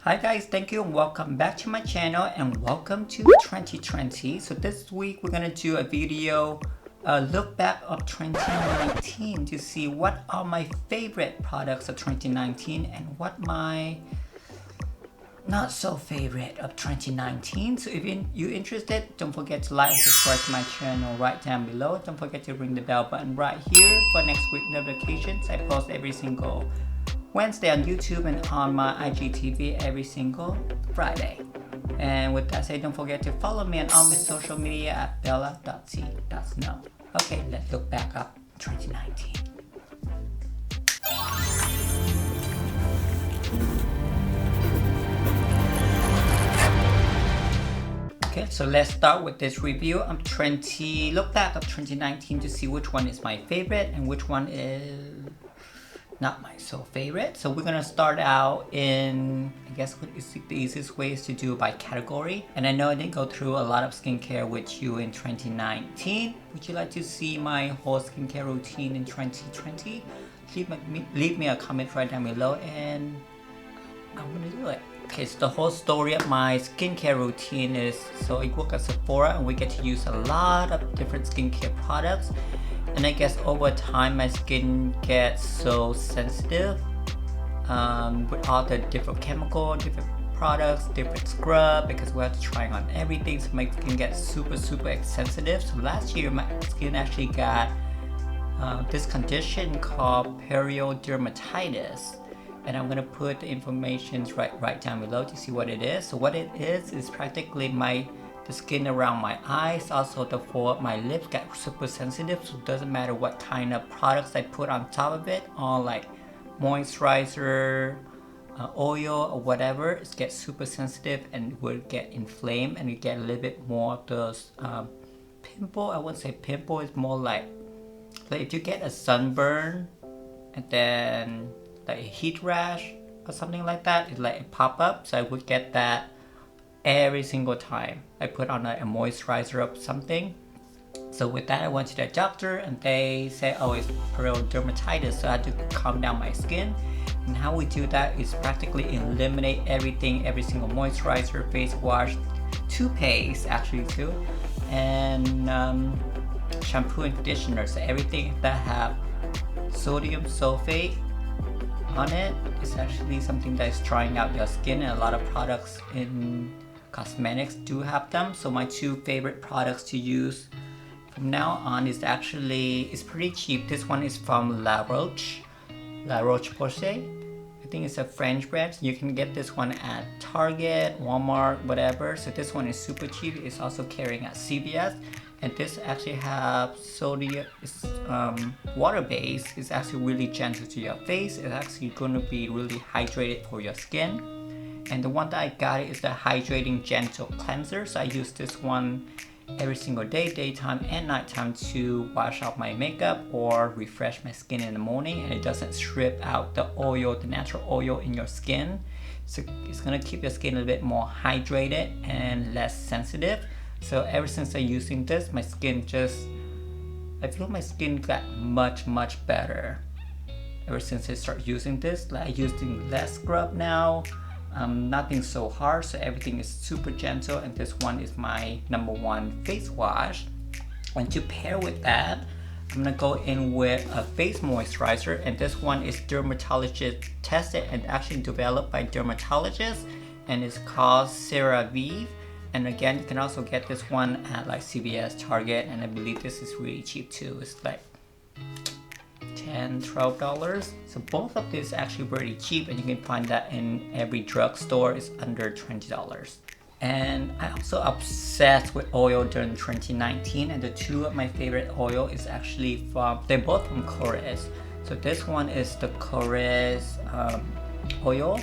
Hi guys, thank you and welcome back to my channel and welcome to 2020. So this week we're gonna do a video look back of 2019 to see what are my favorite products of 2019 and what my not so favorite of 2019. So if you're interested, don't forget to like and subscribe to my channel right down below. Don't forget to ring the bell button right here for next week notifications. I post every single Wednesday on YouTube and on my IGTV every single Friday. And with that said, don't forget to follow me on all my social media at bella.c.snow. Okay, let's look back up 2019. Okay, so let's start with this review of look back of 2019 to see which one is my favorite and which one is not my so favorite. So we're gonna start out in, I guess what is the easiest way is to do by category. And I know I didn't go through a lot of skincare with you in 2019. Would you like to see my whole skincare routine in 2020? Leave me a comment right down below and I'm gonna do it. Okay, so the whole story of my skincare routine is, so I work at Sephora and we get to use a lot of different skincare products. And I guess over time my skin gets so sensitive with all the different chemicals, different products, different scrub, because we have to try on everything, so my skin gets super sensitive. So last year my skin actually got this condition called periodermatitis, and I'm gonna put the information right down below to see what it is. So what it is practically the skin around my eyes, also my lips get super sensitive, so it doesn't matter what kind of products I put on top of it, or like moisturizer, oil or whatever, it gets super sensitive and will get inflamed, and you get a little bit more of those pimple. I wouldn't say pimple, it's more like if you get a sunburn and then like a heat rash or something like that, it pop up. So I would get that every single time I put on a moisturizer or something. So with that, I went to the doctor and they said, oh, it's periodermatitis, so I had to calm down my skin. And how we do that is practically eliminate everything, every single moisturizer, face wash, toothpaste actually too, and shampoo and conditioner. So everything that have sodium sulfate on it is actually something that is drying out your skin, and a lot of products in cosmetics do have them. So my two favorite products to use from now on is actually, it's pretty cheap. This one is from Roche-Posay. I think it's a French brand. You can get this one at Target, Walmart, whatever. So this one is super cheap. It's also carrying at CVS. And this actually have sodium, it's water-based. It's actually really gentle to your face. It's actually going to be really hydrated for your skin. And the one that I got is the Hydrating Gentle Cleanser. So I use this one every single day, daytime and nighttime, to wash out my makeup or refresh my skin in the morning. And it doesn't strip out the oil, the natural oil in your skin. So it's going to keep your skin a little bit more hydrated and less sensitive. So ever since I'm using this, my skin I feel my skin got much better. Ever since I started using this, like I'm using less scrub now, nothing so harsh, so everything is super gentle, and this one is my #1 face wash. And to pair with that, I'm gonna go in with a face moisturizer, and this one is dermatologist tested and actually developed by dermatologists, and it's called CeraVe. And again, you can also get this one at like CVS, Target, and I believe this is really cheap too. It's like $10, $12. So both of these actually very cheap, and you can find that in every drugstore. It's under $20. And I also obsessed with oil during 2019, and the two of my favorite oil is actually they're both from Korres. So this one is the Korres oil.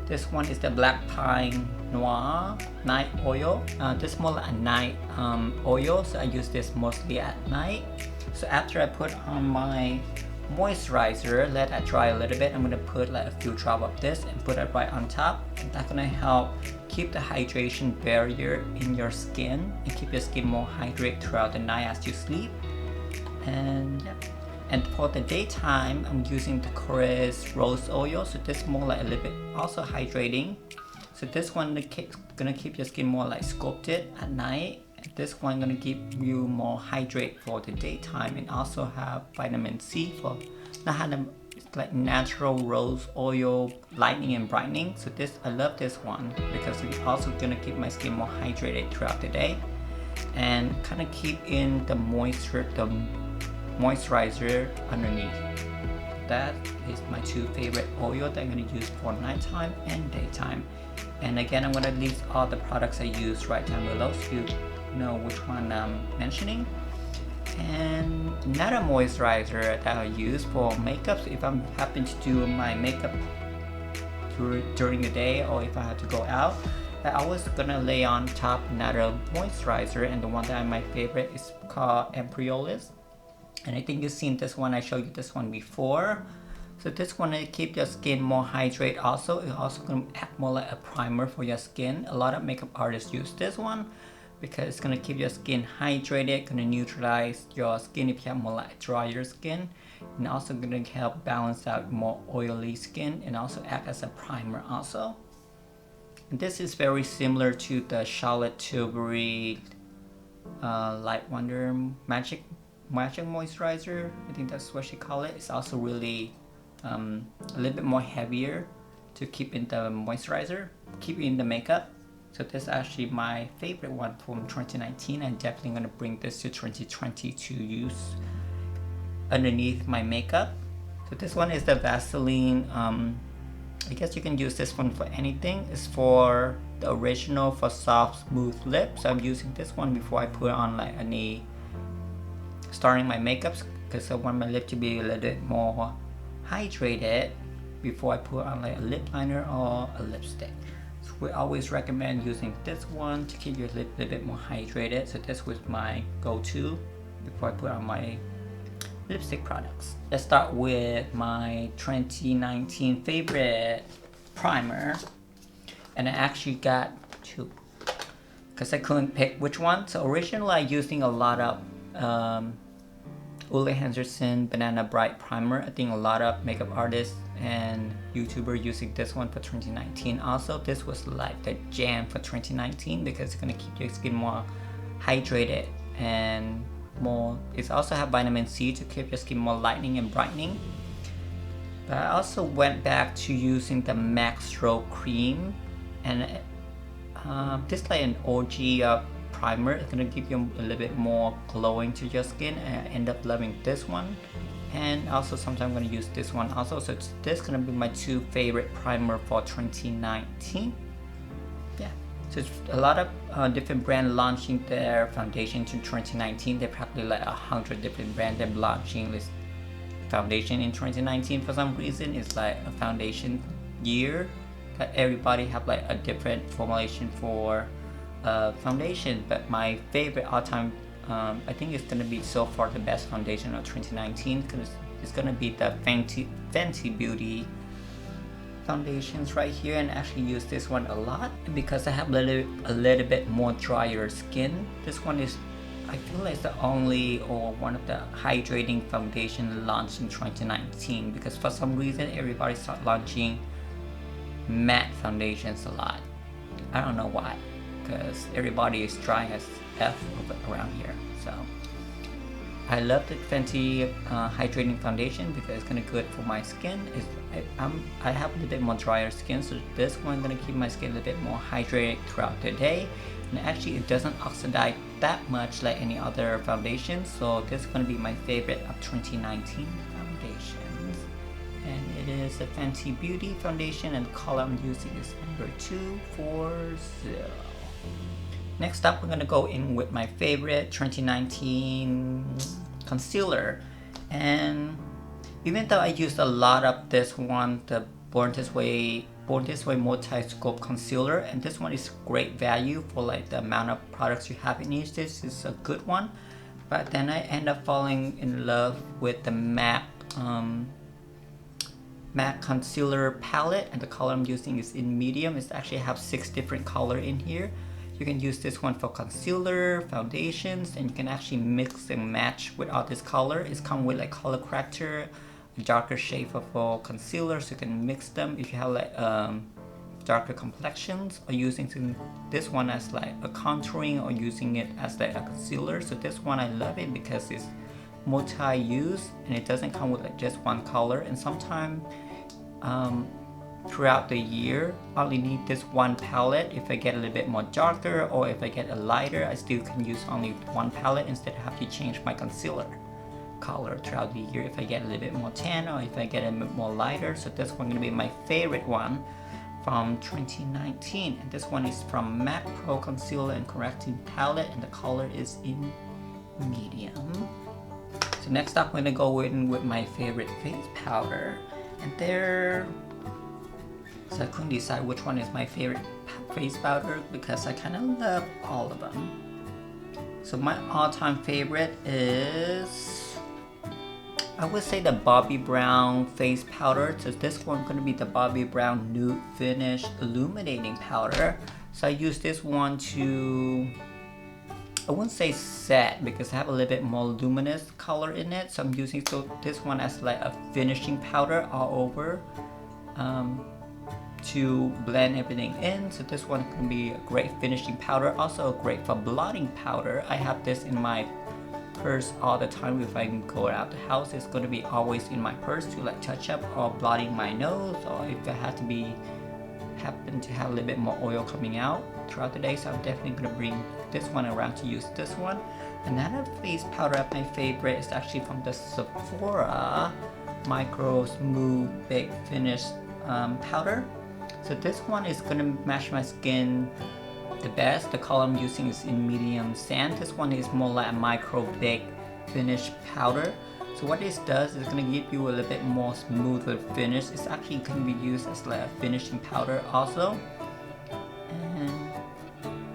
This one is the Black Pine Noir Night Oil. This is more like a night oil, so I use this mostly at night. So after I put on my moisturizer, let that dry a little bit, I'm gonna put like a few drops of this and put it right on top. And that's gonna help keep the hydration barrier in your skin and keep your skin more hydrated throughout the night as you sleep. And yeah, And for the daytime, I'm using the Korres Rose Oil. So this is more like a little bit also hydrating. So this one gonna keep your skin more like sculpted at night. And this one gonna keep you more hydrate for the daytime, and also have vitamin C for like natural rose oil lightening and brightening. So this, I love this one because it's also gonna keep my skin more hydrated throughout the day, and kind of keep in the moisturizer underneath. That is my two favorite oil that I'm going to use for nighttime and daytime. And again, I'm going to list all the products I use right down below so you know which one I'm mentioning. And another moisturizer that I use for makeup, so if I'm happen to do my makeup during the day, or if I have to go out, I always gonna lay on top another moisturizer, and the one that my favorite is called Embryolisse. And I think you've seen this one, I showed you this one before. So this one will keep your skin more hydrated also. It's also going to act more like a primer for your skin. A lot of makeup artists use this one because it's going to keep your skin hydrated, going to neutralize your skin if you have more like drier skin. And also going to help balance out more oily skin, and also act as a primer also. And this is very similar to the Charlotte Tilbury Light Wonder Magic moisturizer. I think that's what she call it. It's also really a little bit more heavier to keep in the moisturizer, keep in the makeup. So this is actually my favorite one from 2019. I'm definitely gonna bring this to 2020 to use underneath my makeup. So this one is the Vaseline. I guess you can use this one for anything. It's for the original for soft smooth lips. So I'm using this one before I put on like any starting my makeups, because I want my lip to be a little bit more hydrated before I put on like a lip liner or a lipstick. So we always recommend using this one to keep your lip a little bit more hydrated. So this was my go-to before I put on my lipstick products. Let's start with my 2019 favorite primer, and I actually got two because I couldn't pick which one. So originally I using a lot of OleHenriksen Banana Bright Primer. I think a lot of makeup artists and YouTubers using this one for 2019 also. This was like the jam for 2019 because it's going to keep your skin more hydrated and more. It's also have vitamin C to keep your skin more lightening and brightening. But I also went back to using the MAC Strobe cream, and this like an OG primer. It's gonna give you a little bit more glowing to your skin, and I end up loving this one. And also sometimes I'm gonna use this one also. So this is gonna be my two favorite primer for 2019. Yeah, so it's a lot of different brands launching their foundation to 2019. They're probably like 100 different brands that launching this foundation in 2019. For some reason it's like a foundation year that everybody have like a different formulation for foundation. But my favorite all-time, I think it's gonna be so far the best foundation of 2019, because it's gonna be the Fenty Beauty foundations right here, and actually use this one a lot because I have a little bit more drier skin. This one is, I feel like it's the only or one of the hydrating foundation launched in 2019, because for some reason everybody started launching matte foundations a lot. I don't know why, because everybody is dry as F around here. So I love the Fenty hydrating foundation because it's gonna good for my skin. I have a little bit more drier skin, so this one gonna keep my skin a little bit more hydrated throughout the day. And actually it doesn't oxidize that much like any other foundation. So this is gonna be my favorite of 2019 foundations. And it is a Fenty Beauty foundation, and the color I'm using is number 240. Next up, we're gonna go in with my favorite 2019 concealer. And even though I used a lot of this one, the Born This Way Multi-Scope Concealer, and this one is great value for like the amount of products you have in each. This is a good one. But then I end up falling in love with the matte concealer palette, and the color I'm using is in medium. It actually have 6 different color in here. You can use this one for concealer, foundations, and you can actually mix and match with all this color. It's come with like color corrector, a darker shade for concealer, so you can mix them if you have like darker complexions, or using this one as like a contouring, or using it as like a concealer. So this one I love it because it's multi-use and it doesn't come with like just one color. And sometimes throughout the year I only need this one palette. If I get a little bit more darker, or if I get a lighter, I still can use only one palette instead of have to change my concealer color throughout the year if I get a little bit more tan, or if I get a bit more lighter. So this one gonna be my favorite one from 2019, and this one is from MAC Pro Concealer and Correcting Palette, and the color is in medium. So next up, I'm gonna go in with my favorite face powder, and so I couldn't decide which one is my favorite face powder because I kind of love all of them. So my all-time favorite is, I would say, the Bobbi Brown face powder. So this one's gonna be the Bobbi Brown Nude Finish Illuminating Powder. So I use this one to, I wouldn't say set because I have a little bit more luminous color in it. So I'm using this one as like a finishing powder all over to blend everything in. So this one can be a great finishing powder, also great for blotting powder. I have this in my purse all the time. If I go out the house, it's going to be always in my purse to like touch up or blotting my nose, or if I happen to have a little bit more oil coming out throughout the day. So I'm definitely going to bring this one around to use this one. Another face powder, my favorite, is actually from the Sephora MicroSmooth Big Finish powder. So this one is going to match my skin the best. The color I'm using is in medium sand. This one is more like a micro big finish powder. So what this does is going to give you a little bit more smoother finish. It's actually can be used as like a finishing powder also. And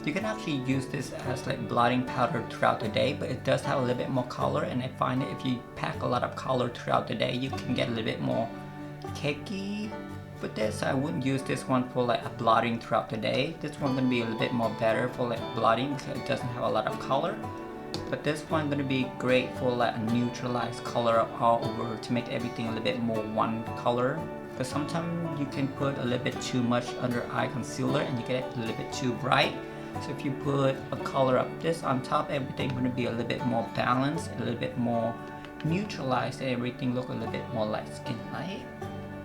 you can actually use this as like blotting powder throughout the day, but it does have a little bit more color, and I find that if you pack a lot of color throughout the day, you can get a little bit more cakey with this. I wouldn't use this one for like a blotting throughout the day. This one's gonna be a little bit more better for like blotting because it doesn't have a lot of color. But this one's gonna be great for like a neutralized color all over to make everything a little bit more one color. Because sometimes you can put a little bit too much under eye concealer and you get it a little bit too bright. So if you put a color of this on top, everything's gonna be a little bit more balanced, a little bit more neutralized, and everything look a little bit more like skin light.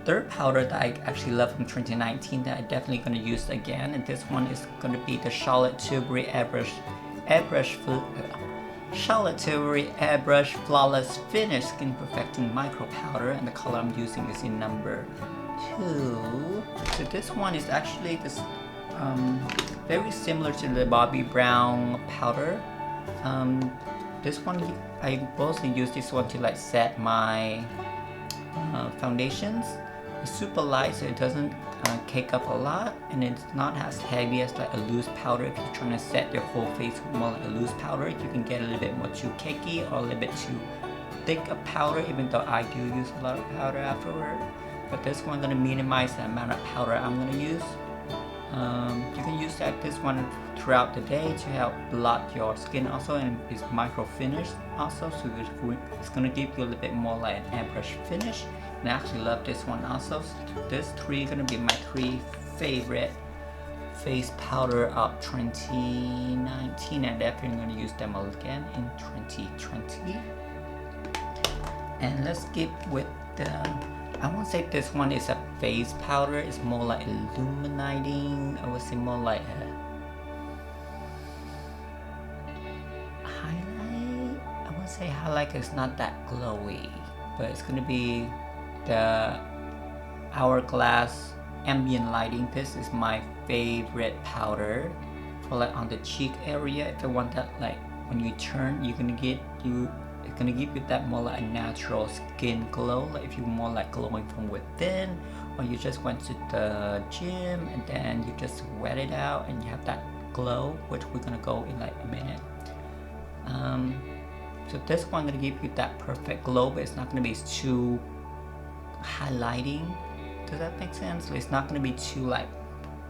Third powder that I actually love from 2019 that I'm definitely going to use again, and this one is going to be the Charlotte Tilbury Airbrush Flawless Finish Skin Perfecting Micro Powder, and the color I'm using is in number 2. So this one is actually this very similar to the Bobbi Brown powder. This one I mostly use this one to like set my foundations. It's super light, so it doesn't cake up a lot, and it's not as heavy as like a loose powder. If you're trying to set your whole face more like a loose powder, you can get a little bit more too cakey or a little bit too thick of powder, even though I do use a lot of powder afterward. But this one's gonna minimize the amount of powder I'm gonna use. You can use this one throughout the day to help blot your skin also, and it's micro finish also, so it's gonna give you a little bit more like an airbrush finish. And I actually love this one also. So this 3 gonna be my 3 favorite face powder of 2019, and definitely gonna use them again in 2020. And let's skip with the, I won't say this one is a face powder, it's more like illuminating. I would say more like a highlight. I won't say highlight, it's not that glowy, but it's gonna be the Hourglass Ambient Lighting. This is my favorite powder for like on the cheek area. If I want that, like when you turn, it's gonna give you that more like a natural skin glow. Like if you're more like glowing from within, or you just went to the gym and then you just sweat it out and you have that glow, which we're gonna go in like a minute. So this one gonna give you that perfect glow, but it's not gonna be too highlighting. Does that make sense? It's not gonna be too like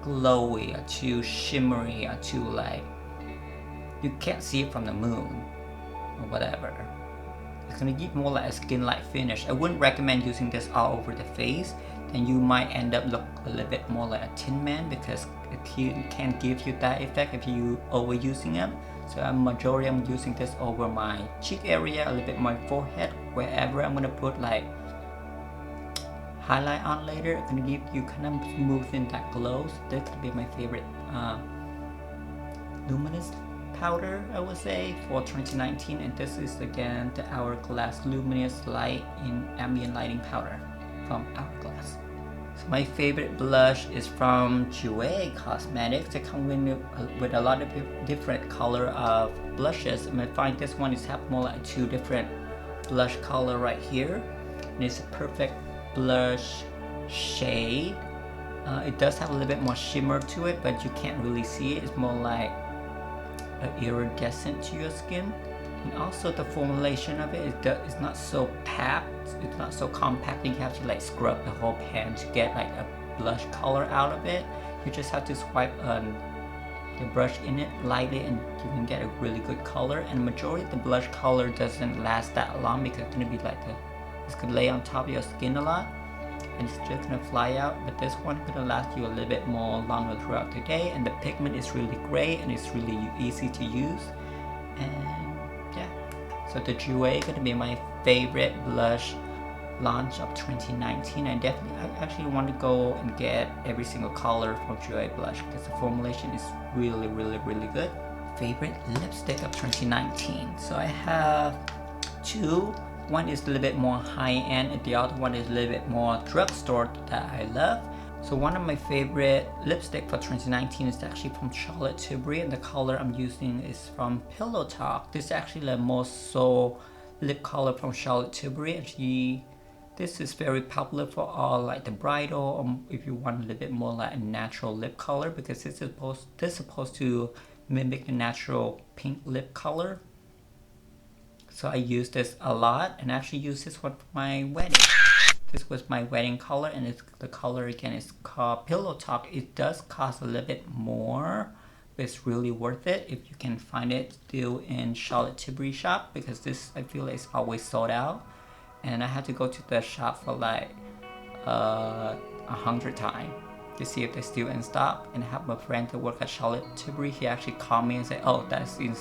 glowy or too shimmery or too like you can't see it from the moon or whatever. It's gonna give more like a skin-like finish. I wouldn't recommend using this all over the face. Then you might end up look a little bit more like a Tin Man because it can give you that effect if you overusing it. So majority I'm using this over my cheek area, a little bit my forehead, wherever I'm gonna put like highlight on later. It's gonna give you kind of smoothing that glow. So this could be my favorite luminous powder, I would say, for 2019. And this is again the Hourglass Luminous Light in Ambient Lighting Powder from Hourglass. So my favorite blush is from Cosmetics. They come with a lot of different color of blushes, and I find this one is have more like 2 different blush color right here, and it's a perfect blush shade. It does have a little bit more shimmer to it, but you can't really see it. It's more like iridescent to your skin. And also the formulation of it is not so packed, it's not so compact that you have to like scrub the whole pan to get like a blush color out of it. You just have to swipe the brush in it lightly and you can get a really good color. And the majority of the blush color doesn't last that long because it's gonna be like it's gonna lay on top of your skin a lot and it's just gonna fly out. But this one is gonna last you a little bit more longer throughout the day, and the pigment is really great and it's really easy to use. And so the Jouer is going to be my favorite blush launch of 2019. I actually want to go and get every single color from Jouer blush because the formulation is really good. Favorite lipstick of 2019. So I have 2. One is a little bit more high-end and the other one is a little bit more drugstore that I love. So one of my favorite lipstick for 2019 is actually from Charlotte Tilbury, and the color I'm using is from Pillow Talk. This is actually the most sold lip color from Charlotte Tilbury. Actually, this is very popular for all like the bridal, or if you want a little bit more like a natural lip color, because this is supposed to mimic the natural pink lip color. So I use this a lot, and I actually use this one for my wedding. This was my wedding color, and the color again is called Pillow Talk. It does cost a little bit more, but it's really worth it if you can find it still in Charlotte Tilbury shop, because this I feel like it's always sold out. And I had to go to the shop for like 100 times to see if they're still in stock. And I have a friend that works at Charlotte Tilbury. He actually called me and said, oh, that's still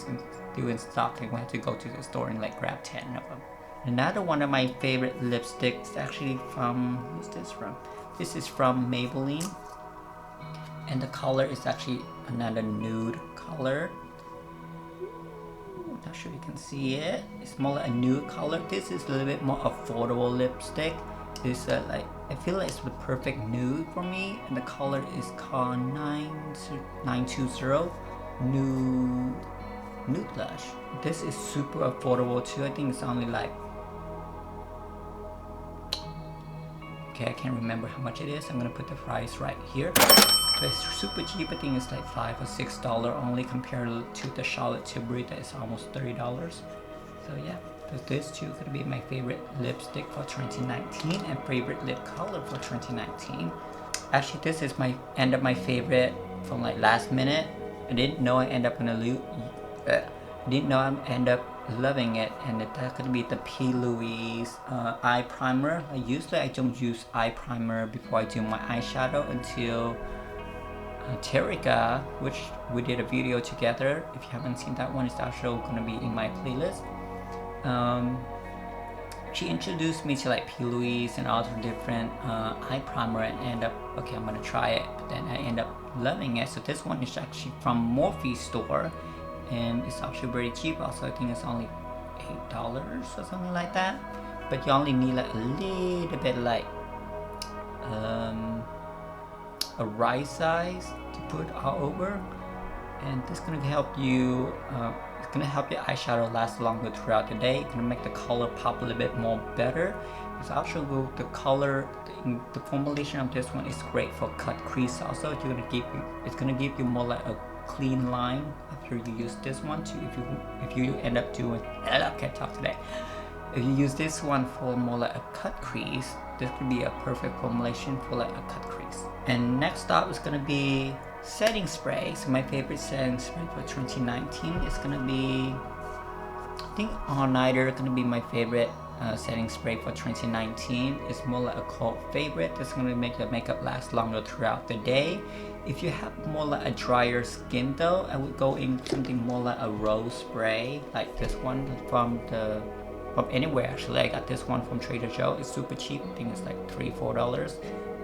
in stock, and we have to go to the store and like grab 10 of them. Another one of my favorite lipsticks actually from, who's this from? This is from Maybelline, and the color is actually another nude color. Not sure you can see it. It's more like a nude color. This is a little bit more affordable lipstick. It's like, I feel like it's the perfect nude for me, and the color is called 920 Nude Blush. This is super affordable too. I think it's only like, okay, I can't remember how much it is. I'm gonna put the price right here. But it's super cheap. I think it's like $5 or $6 only compared to the Charlotte Tilbury that is almost $30. So yeah, so this two gonna be my favorite lipstick for 2019 and favorite lip color for 2019. Actually, this is my end up my favorite from like last minute. I didn't know I end up loving it, and that's gonna be the P. Louise eye primer. Usually I don't use eye primer before I do my eyeshadow until Terrica, which we did a video together. If you haven't seen that one, it's also gonna be in my playlist. She introduced me to like P. Louise and all the different eye primer, and end up, okay, I'm gonna try it, but then I end up loving it. So this one is actually from Morphe store, and it's actually very cheap. Also, I think it's only $8 or something like that, but you only need like a little bit like a right size to put all over, and this is gonna help you it's gonna help your eyeshadow last longer throughout the day. It's gonna make the color pop a little bit more better. It's also the color, the formulation of this one is great for cut crease. Also, it's gonna give you more like a clean line after you use this one too. If you end up doing, I can't talk today. if you use this one for more like a cut crease, this could be a perfect formulation for like a cut crease. And next up is gonna be setting spray. So my favorite setting spray for 2019 is gonna be, I think All Nighter gonna be my favorite setting spray for 2019. It's more like a cult favorite. It's gonna make the makeup last longer throughout the day. If you have more like a drier skin though, I would go in something more like a rose spray, like this one from anywhere actually. I got this one from Trader Joe. It's super cheap. I think it's like $3-4.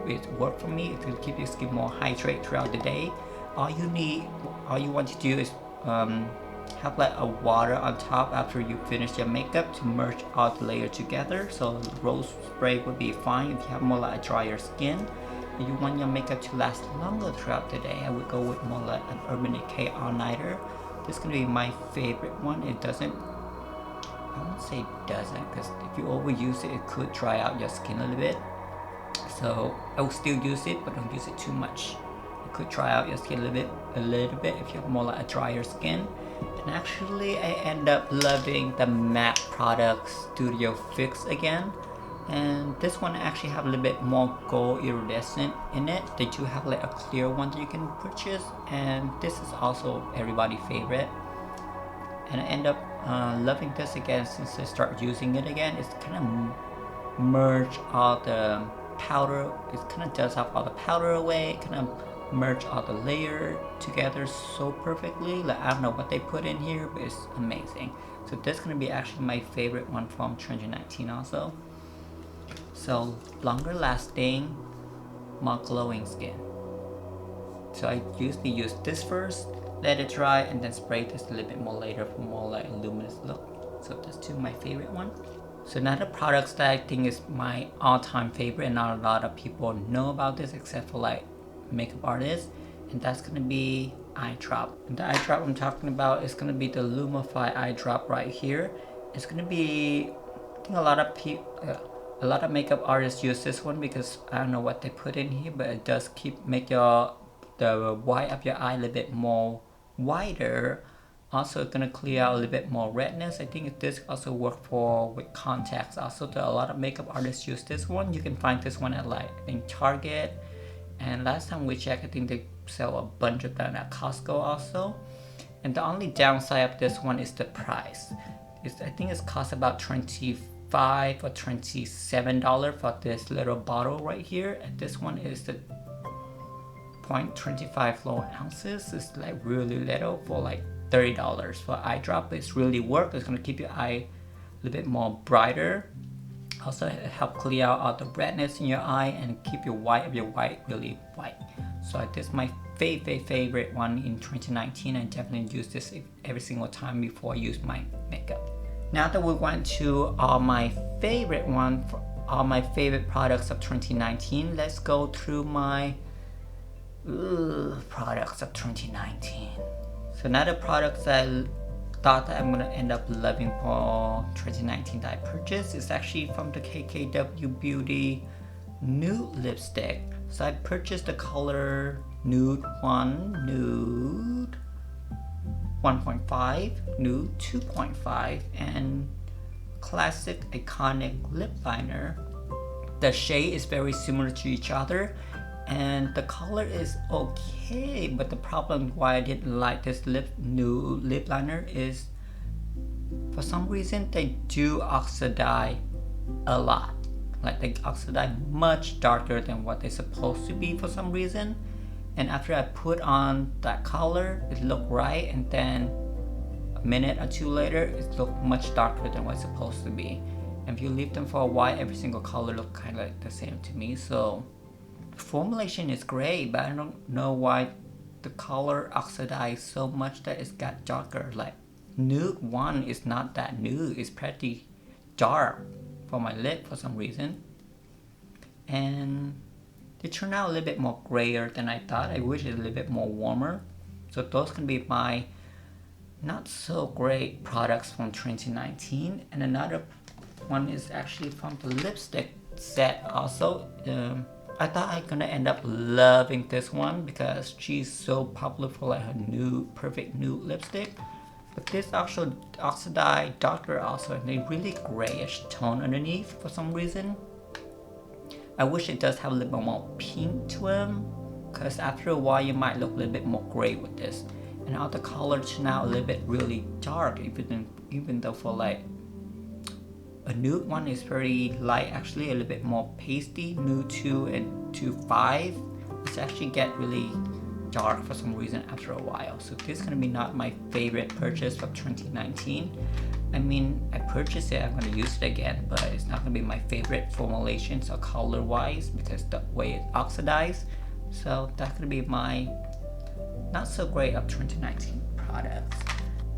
It worked for me. It will keep your skin more hydrated throughout the day. All you want to do is have like a water on top after you finish your makeup to merge all the layers together. So rose spray would be fine if you have more like a drier skin. If you want your makeup to last longer throughout the day, I would go with more like an Urban Decay All Nighter. This is gonna be my favorite one. It doesn't, I won't say it doesn't, because if you overuse it, it could dry out your skin a little bit. So I will still use it, but don't use it too much. It could dry out your skin a little bit if you have more like a drier skin. And actually, I end up loving the MAC Products Studio Fix again. And this one actually have a little bit more gold iridescent in it. They do have like a clear one that you can purchase, and this is also everybody's favorite. And I end up loving this again since I start using it again. It's kind of merge all the powder. It kind of does have all the powder away. Kind of merge all the layer together so perfectly. Like I don't know what they put in here, but it's amazing. So this is gonna be actually my favorite one from 2019 also. So longer lasting, more glowing skin. So I usually use this first, let it dry, and then spray this a little bit more later for more like a luminous look. So that's two of my favorite ones. So another products that I think is my all-time favorite, and not a lot of people know about this except for like makeup artists, and that's gonna be eye drop. And the eye drop I'm talking about is gonna be the Lumify eye drop right here. It's gonna be, I think a lot of makeup artists use this one because I don't know what they put in here, but it does make the white of your eye a little bit more whiter. Also, it's gonna clear out a little bit more redness. I think this also works with contacts. Also, a lot of makeup artists use this one. You can find this one at like I think Target, and last time we checked, I think they sell a bunch of them at Costco also. And the only downside of this one is the price. I think it's cost about $25 or $27 for this little bottle right here, and this one is the 0.25 fluid ounces. It's like really little for like $30 for eye drop. It's really work. It's gonna keep your eye a little bit more brighter. Also, it help clear out all the redness in your eye and keep your white of your white really white. So this is my favorite one in 2019. I definitely use this every single time before I use my makeup. Now that we went to all my favorite products of 2019, let's go through my products of 2019. So another products I thought that I'm gonna end up loving for 2019 that I purchased is actually from the KKW Beauty Nude lipstick. So I purchased the color Nude 1, Nude 1.5, Nude 2.5, and classic iconic lip liner. The shade is very similar to each other, and the color is okay, but the problem why I didn't like this Nude lip liner is for some reason they do oxidize a lot. Like they oxidize much darker than what they're supposed to be for some reason. And after I put on that color, it looked right, and then a minute or two later, it looked much darker than what it's supposed to be. And if you leave them for a while, every single color looks kind of like the same to me. So the formulation is great, but I don't know why the color oxidized so much that it's got darker. Like Nude 1 is not that nude, it's pretty dark for my lip for some reason. And they turned out a little bit more grayer than I thought. I wish it was a little bit more warmer. So those can be my not so great products from 2019. And another one is actually from the lipstick set also. I thought I'm gonna end up loving this one because she's so popular for like her nude, perfect nude lipstick. But this also oxidized darker also, and a really grayish tone underneath for some reason. I wish it does have a little bit more pink to them, because after a while you might look a little bit more gray with this. And now the color turned out a little bit really dark, even though for like a nude one is very light, actually a little bit more pasty. Nude 2 and 2.5, it's actually get really dark for some reason after a while. So this is gonna be not my favorite purchase of 2019. I mean, I purchased it, I'm gonna use it again, but it's not gonna be my favorite formulations or color wise because the way it oxidized. So that's gonna be my not so great of 2019 products.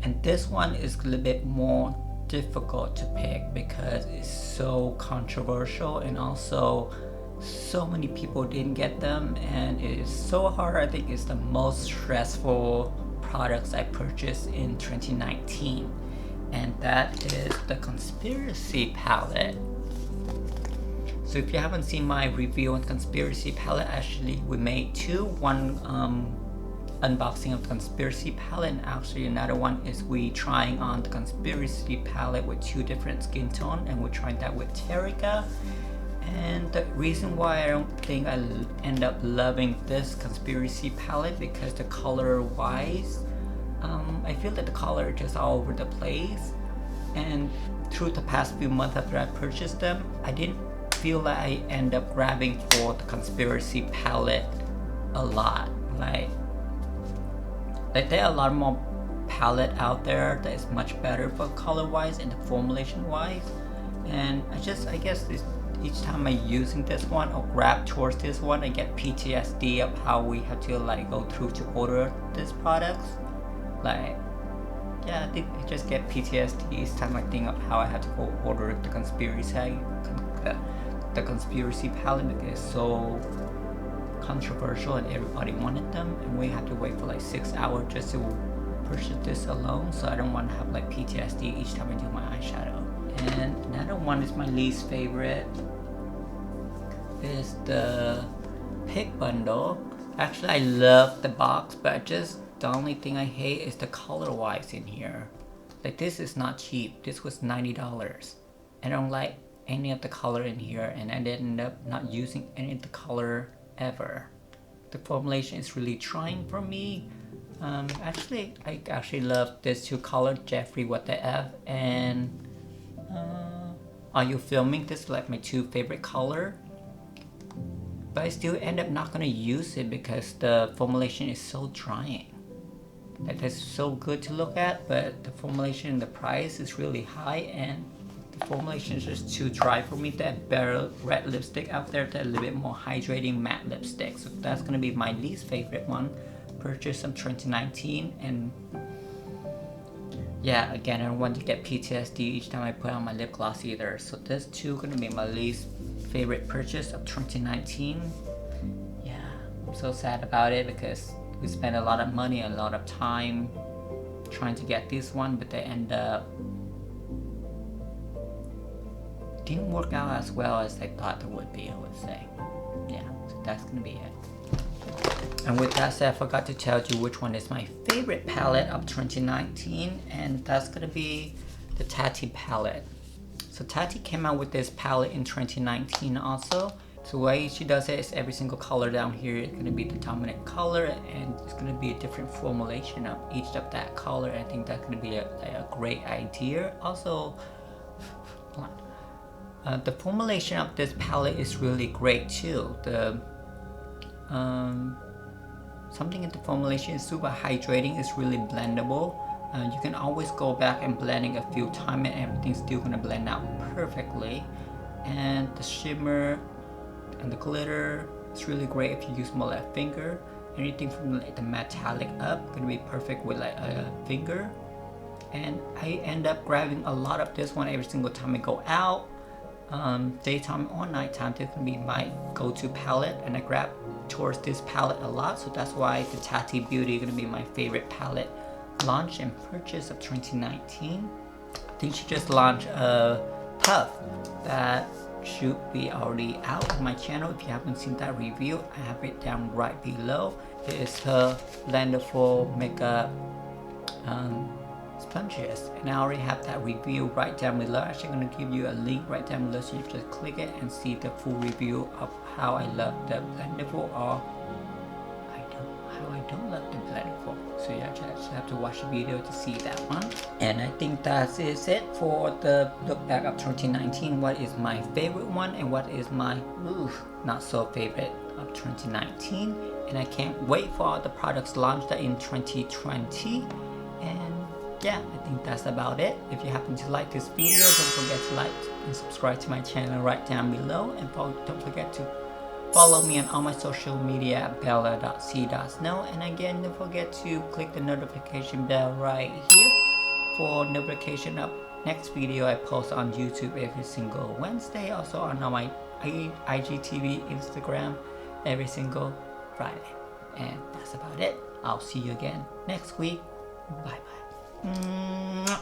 And this one is a little bit more difficult to pick because it's so controversial, and also so many people didn't get them, and it is so hard. I think it's the most stressful products I purchased in 2019, and that is the Conspiracy palette. So if you haven't seen my review on Conspiracy palette, actually we made one unboxing of the Conspiracy palette, and actually another one is we trying on the Conspiracy palette with 2 different skin tone, and we're trying that with Terrica. And the reason why I don't think I end up loving this Conspiracy palette, because the color wise, I feel that the color is just all over the place, and through the past few months after I purchased them, I didn't feel like I end up grabbing for the Conspiracy palette a lot. Like there are a lot more palette out there that is much better for color wise and the formulation wise, and I guess each time I'm using this one or grab towards this one, I get PTSD of how we have to like go through to order these products. Like, yeah, I just get PTSD each time I think of how I had to go order the Conspiracy palette, because it's so controversial and everybody wanted them, and we had to wait for like 6 hours just to purchase this alone. So I don't want to have like PTSD each time I do my eyeshadow. And another one is my least favorite, is the Pick bundle. Actually, I love the box, but just the only thing I hate is the color wise in here. Like, this is not cheap. This was $90. I don't like any of the color in here, and I ended up not using any of the color ever. The formulation is really trying for me. Actually, I actually love this 2 color, Jeffrey What the F and Are You Filming. This is like my 2 favorite color, but I still end up not gonna use it because the formulation is so drying. Like, that's so good to look at, but the formulation and the price is really high, and the formulation is just too dry for me. That better red lipstick out there, that a little bit more hydrating matte lipstick. So that's gonna be my least favorite one purchase of 2019. And yeah, again, I don't want to get PTSD each time I put on my lip gloss either. So this 2 gonna be my least favorite purchase of 2019. Yeah, I'm so sad about it because we spent a lot of money and a lot of time trying to get this one, but they end up didn't work out as well as I thought it would be, I would say. Yeah, so that's gonna be it. And with that said, I forgot to tell you which one is my favorite palette of 2019, and that's gonna be the Tati palette. So Tati came out with this palette in 2019 also. So the way she does it is every single color down here is going to be the dominant color, and it's going to be a different formulation of each of that color. I think that's going to be a great idea. Also, the formulation of this palette is really great too. The something in the formulation is super hydrating. It's really blendable. You can always go back and blending a few times, and everything's still going to blend out perfectly. And the shimmer and the glitter is really great if you use more like a finger. Anything from like the metallic up gonna be perfect with like a finger. And I end up grabbing a lot of this one every single time I go out, daytime or nighttime. This is gonna be my go-to palette, and I grab towards this palette a lot. So that's why the Tati Beauty is gonna be my favorite palette launch and purchase of 2019. I think she just launched a puff that should be already out on my channel. If you haven't seen that review, I have it down right below. It is her blendable makeup sponges, and I already have that review right down below. Actually, I'm gonna give you a link right down below so you just click it and see the full review of how I love the blendable or how I don't love the blendable. So you actually have to watch the video to see that one. And I think that is it for the look back of 2019. What is my favorite one and what is my not so favorite of 2019. And I can't wait for all the products launched in 2020. And yeah, I think that's about it. If you happen to like this video, don't forget to like and subscribe to my channel right down below. And don't forget to follow me on all my social media at bella.c.snow. And again, don't forget to click the notification bell right here for notification of next video I post on YouTube every single Wednesday. Also on my IGTV, Instagram every single Friday. And that's about it. I'll see you again next week. Bye bye.